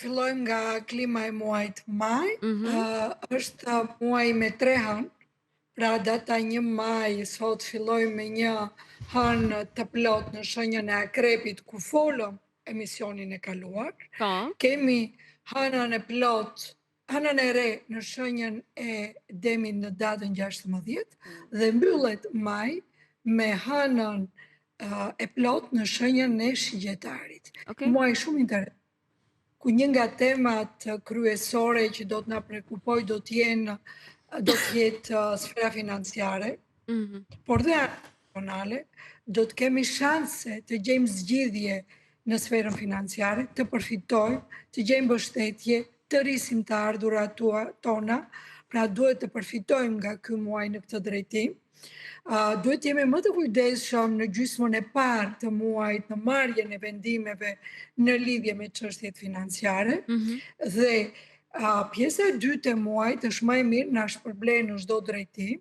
Fillojmë nga klima e muajit maj, Mhm. është muaj me 3 hënë, pra data 1 maj sot fillojmë me një hënë të plot në shenjën e akrepit ku folëm emisionin e kaluar. Po. Kemi hënën e plot, hënën e re në shenjën e demit në datën 16 dhe mbyllet maj me hënën e plot në shenjën e shigjetarit. Okej. Muaj shumë interesant, ku një nga temat kryesore që do të na prekupoj do të jetë sfera financiare, Mhm. por dhe nacionale, do të kemi shanse të gjejmë zgjidhje në sferën financiare, të përfitojmë, të gjejmë mbështetje, të rrisim të ardhurat tona, pra duhet të përfitojmë nga ky muaj në këtë drejtim. Duhet jemi më të kujdesshëm në gjysmën e parë të muajit në marrjen e vendimeve në lidhje me çështjet financiare Mhm. dhe pjesa e dytë e muajit është më e mirë na shpërblen në çdo drejtim.